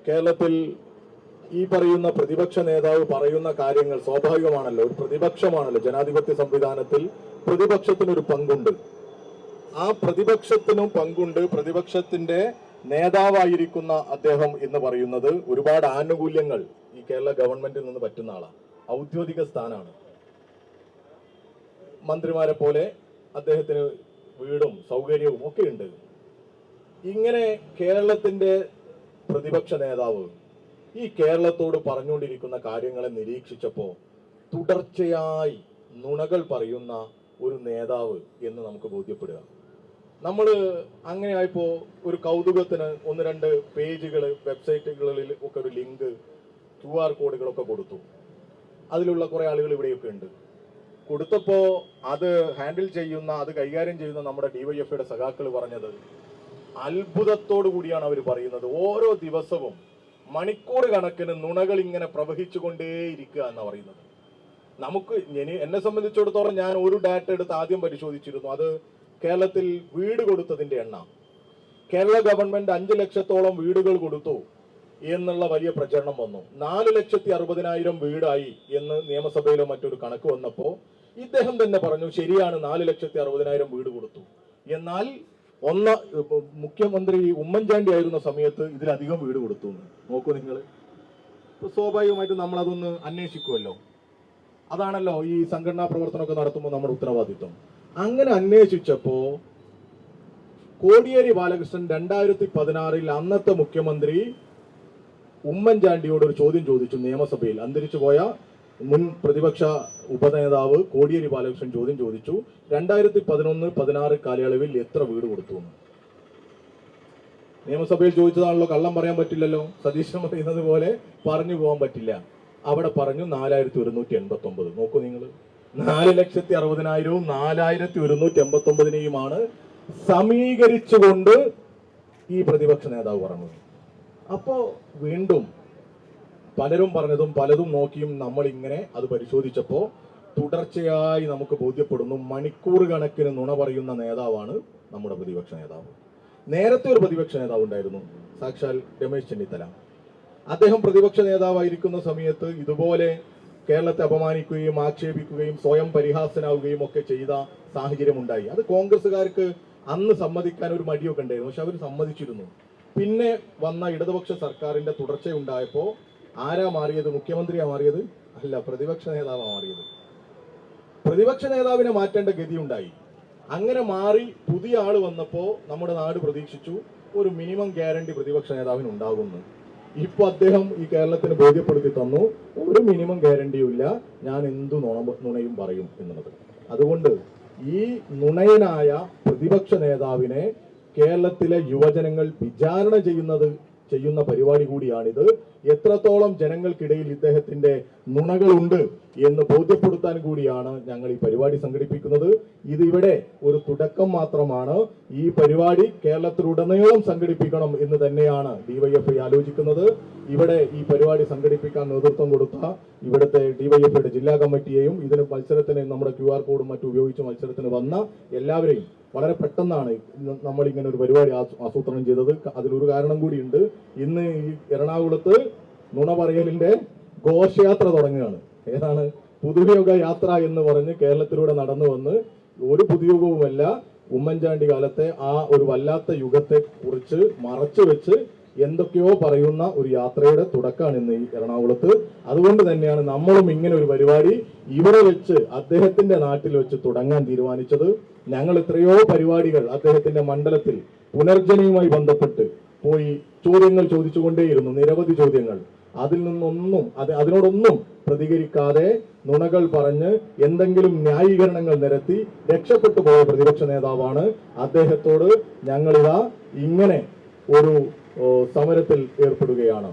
കേരളത്തിൽ ഈ പറയുന്ന പ്രതിപക്ഷ നേതാവ് പറയുന്ന കാര്യങ്ങൾ സ്വാഭാവികമാണല്ലോ. ഒരു പ്രതിപക്ഷമാണല്ലോ. ജനാധിപത്യ സംവിധാനത്തിൽ പ്രതിപക്ഷത്തിനൊരു പങ്കുണ്ട്. ആ പ്രതിപക്ഷത്തിനും പങ്കുണ്ട്. പ്രതിപക്ഷത്തിന്റെ നേതാവായിരിക്കുന്ന അദ്ദേഹം എന്ന് പറയുന്നത് ഒരുപാട് ആനുകൂല്യങ്ങൾ ഈ കേരള ഗവൺമെന്റിൽ നിന്ന് പറ്റുന്ന ആളാണ്. ഔദ്യോഗിക സ്ഥാനമാണ്. മന്ത്രിമാരെ പോലെ അദ്ദേഹത്തിന് വീടും സൗകര്യവും ഒക്കെ ഉണ്ട്. ഇങ്ങനെ കേരളത്തിന്റെ പ്രതിപക്ഷ നേതാവ് ഈ കേരളത്തോട് പറഞ്ഞുകൊണ്ടിരിക്കുന്ന കാര്യങ്ങളെ നിരീക്ഷിച്ചപ്പോൾ തുടർച്ചയായി നുണകൾ പറയുന്ന ഒരു നേതാവ് എന്ന് നമുക്ക് ബോധ്യപ്പെടുക. നമ്മൾ അങ്ങനെ ആയപ്പോ ഒരു കൗതുകത്തിന് ഒന്ന് രണ്ട് പേജുകൾ വെബ്സൈറ്റുകളിൽ ഒക്കെ ഒരു ലിങ്ക് QR കോഡുകളൊക്കെ കൊടുത്തു. അതിലുള്ള കുറെ ആളുകൾ ഇവിടെയൊക്കെ ഉണ്ട്. കൊടുത്തപ്പോ അത് ഹാൻഡിൽ ചെയ്യുന്ന, അത് കൈകാര്യം ചെയ്യുന്ന നമ്മുടെ DYFയുടെ സഖാക്കൾ പറഞ്ഞത് അത്ഭുതത്തോടു കൂടിയാണ് അവർ പറയുന്നത്. ഓരോ ദിവസവും മണിക്കൂർ കണക്കിന് നുണകൾ ഇങ്ങനെ പ്രവഹിച്ചുകൊണ്ടേയിരിക്കുക എന്നാണ് പറയുന്നത്. എന്നെ സംബന്ധിച്ചിടത്തോളം ഞാൻ ഒരു ഡാറ്റ എടുത്ത് ആദ്യം പരിശോധിച്ചിരുന്നു. അത് കേരളത്തിൽ വീട് കൊടുത്തതിന്റെ എണ്ണം. കേരള ഗവൺമെന്റ് 5 ലക്ഷത്തോളം വീടുകൾ കൊടുത്തു എന്നുള്ള വലിയ പ്രചരണം വന്നു. 4,60,000 വീടായി എന്ന് നിയമസഭയിലോ മറ്റൊരു കണക്ക് വന്നപ്പോ ഇദ്ദേഹം തന്നെ പറഞ്ഞു, ശരിയാണ്, 4,60,000 വീട് കൊടുത്തു. എന്നാൽ മുഖ്യമന്ത്രി ഉമ്മൻചാണ്ടി ആയിരുന്ന സമയത്ത് ഇതിലധികം വീട് കൊടുത്തു. നോക്കൂ നിങ്ങൾ. സ്വാഭാവികമായിട്ടും നമ്മൾ അതൊന്ന് അന്വേഷിക്കുമല്ലോ. അതാണല്ലോ ഈ സംഘടനാ പ്രവർത്തനമൊക്കെ നടത്തുമ്പോൾ നമ്മുടെ ഉത്തരവാദിത്വം. അങ്ങനെ അന്വേഷിച്ചപ്പോ കോടിയേരി ബാലകൃഷ്ണൻ 2016 അന്നത്തെ മുഖ്യമന്ത്രി ഉമ്മൻചാണ്ടിയോട് ഒരു ചോദ്യം ചോദിച്ചു നിയമസഭയിൽ. അന്തരിച്ചു പോയ മുൻ പ്രതിപക്ഷ ഉപനേതാവ് കോടിയേരി ബാലകൃഷ്ണൻ ചോദ്യം ചോദിച്ചു, 2011-16 കാലയളവിൽ എത്ര വീട് കൊടുത്തു എന്ന്. നിയമസഭയിൽ ചോദിച്ചതാണല്ലോ, കള്ളം പറയാൻ പറ്റില്ലല്ലോ. സതീശൻ പറയുന്നത് പോലെ പറഞ്ഞു പോകാൻ പറ്റില്ല. അവിടെ പറഞ്ഞു 4,189. നോക്കൂ നിങ്ങൾ, 4,60,000-വും 4,189-നെയുമാണ് സമീകരിച്ചുകൊണ്ട് ഈ പ്രതിപക്ഷ നേതാവ് പറഞ്ഞത്. അപ്പോ വീണ്ടും പലരും പറഞ്ഞതും പലതും നോക്കിയും നമ്മൾ ഇങ്ങനെ അത് പരിശോധിച്ചപ്പോ തുടർച്ചയായി നമുക്ക് ബോധ്യപ്പെടുന്നു, മണിക്കൂർ കണക്കിന് നുണ പറയുന്ന നേതാവാണ് നമ്മുടെ പ്രതിപക്ഷ നേതാവ്. നേരത്തെ ഒരു പ്രതിപക്ഷ നേതാവ് ഉണ്ടായിരുന്നു, സാക്ഷാൽ രമേശ് ചെന്നിത്തല. അദ്ദേഹം പ്രതിപക്ഷ നേതാവായിരിക്കുന്ന സമയത്ത് ഇതുപോലെ കേരളത്തെ അപമാനിക്കുകയും ആക്ഷേപിക്കുകയും സ്വയം പരിഹാസനാവുകയും ഒക്കെ ചെയ്ത സാഹചര്യം ഉണ്ടായി. അത് കോൺഗ്രസുകാർക്ക് അന്ന് സമ്മതിക്കാൻ ഒരു മടിയൊക്കെ ഉണ്ടായിരുന്നു, പക്ഷെ അവർ സമ്മതിച്ചിരുന്നു. പിന്നെ വന്ന ഇടതുപക്ഷ സർക്കാരിന്റെ തുടർച്ചയുണ്ടായപ്പോ ആരാ മാറിയത്? മുഖ്യമന്ത്രിയാ മാറിയത്? അല്ല, പ്രതിപക്ഷ നേതാവാ മാറിയത്. പ്രതിപക്ഷ നേതാവിനെ മാറ്റേണ്ട ഗതിയുണ്ടായി. അങ്ങനെ മാറി പുതിയ ആള് വന്നപ്പോ നമ്മുടെ നാട് പ്രതീക്ഷിച്ചു ഒരു മിനിമം ഗ്യാരണ്ടി പ്രതിപക്ഷ നേതാവിന് ഉണ്ടാകുന്നു. ഇപ്പൊ അദ്ദേഹം ഈ കേരളത്തിന് ബോധ്യപ്പെടുത്തി തന്നു, ഒരു മിനിമം ഗ്യാരണ്ടിയും ഇല്ല, ഞാൻ എന്തു നുണയും പറയും എന്നുള്ളത്. അതുകൊണ്ട് ഈ നുണയനായ പ്രതിപക്ഷ നേതാവിനെ കേരളത്തിലെ യുവജനങ്ങൾ വിചാരണ ചെയ്യുന്ന പരിപാടി കൂടിയാണിത്. എത്രത്തോളം ജനങ്ങൾക്കിടയിൽ ഇദ്ദേഹത്തിന്റെ നുണകളുണ്ട് എന്ന് ബോധ്യപ്പെടുത്താൻ കൂടിയാണ് ഞങ്ങൾ ഈ പരിപാടി സംഘടിപ്പിക്കുന്നത്. ഇതിവിടെ ഒരു തുടക്കം മാത്രമാണ്. ഈ പരിപാടി കേരളത്തിലുടനീളം സംഘടിപ്പിക്കണം എന്ന് തന്നെയാണ് DYFI ആലോചിക്കുന്നത്. ഇവിടെ ഈ പരിപാടി സംഘടിപ്പിക്കാൻ നേതൃത്വം കൊടുത്ത ഇവിടുത്തെ DYFIയുടെ ജില്ലാ കമ്മിറ്റിയെയും ഇതിന് മത്സരത്തിന് നമ്മുടെ QR കോഡും മറ്റും ഉപയോഗിച്ച് മത്സരത്തിന് വന്ന എല്ലാവരെയും വളരെ പെട്ടെന്നാണ് നമ്മൾ ഇങ്ങനെ ഒരു പരിപാടി ആസൂത്രണം ചെയ്തത്. അതിലൊരു കാരണം കൂടിയുണ്ട്. ഇന്ന് ഈ എറണാകുളത്ത് നുണ പറയലിന്റെ ഘോഷയാത്ര തുടങ്ങുകയാണ്. ഏതാണ്? പുതുയുഗ യാത്ര എന്ന് പറഞ്ഞ് കേരളത്തിലൂടെ നടന്നു വന്ന് ഒരു പുതുയുഗവുമല്ല, ഉമ്മൻചാണ്ടി കാലത്തെ ആ ഒരു വല്ലാത്ത യുഗത്തെ കുറിച്ച് മറച്ചു വെച്ച് എന്തൊക്കെയോ പറയുന്ന ഒരു യാത്രയുടെ തുടക്കമാണ് ഇന്ന് ഈ എറണാകുളത്ത്. അതുകൊണ്ട് തന്നെയാണ് നമ്മളും ഇങ്ങനെ ഒരു പരിപാടി ഇവിടെ വെച്ച് അദ്ദേഹത്തിന്റെ നാട്ടിൽ വെച്ച് തുടങ്ങാൻ തീരുമാനിച്ചത്. ഞങ്ങൾ എത്രയോ പരിപാടികൾ അദ്ദേഹത്തിന്റെ മണ്ഡലത്തിൽ പുനർജനയുമായി ബന്ധപ്പെട്ട് പോയി ചോദ്യങ്ങൾ ചോദിച്ചുകൊണ്ടേയിരുന്നു, നിരവധി ചോദ്യങ്ങൾ. അതിനോടൊന്നും പ്രതികരിക്കാതെ നുണകൾ പറഞ്ഞ് എന്തെങ്കിലും ന്യായീകരണങ്ങൾ നിരത്തി രക്ഷപ്പെട്ടു പോയ പ്രതിപക്ഷ നേതാവാണ്. അദ്ദേഹത്തോട് ഞങ്ങളിതാ ഇങ്ങനെ ഒരു സമരത്തിൽ ഏർപ്പെടുകയാണ്.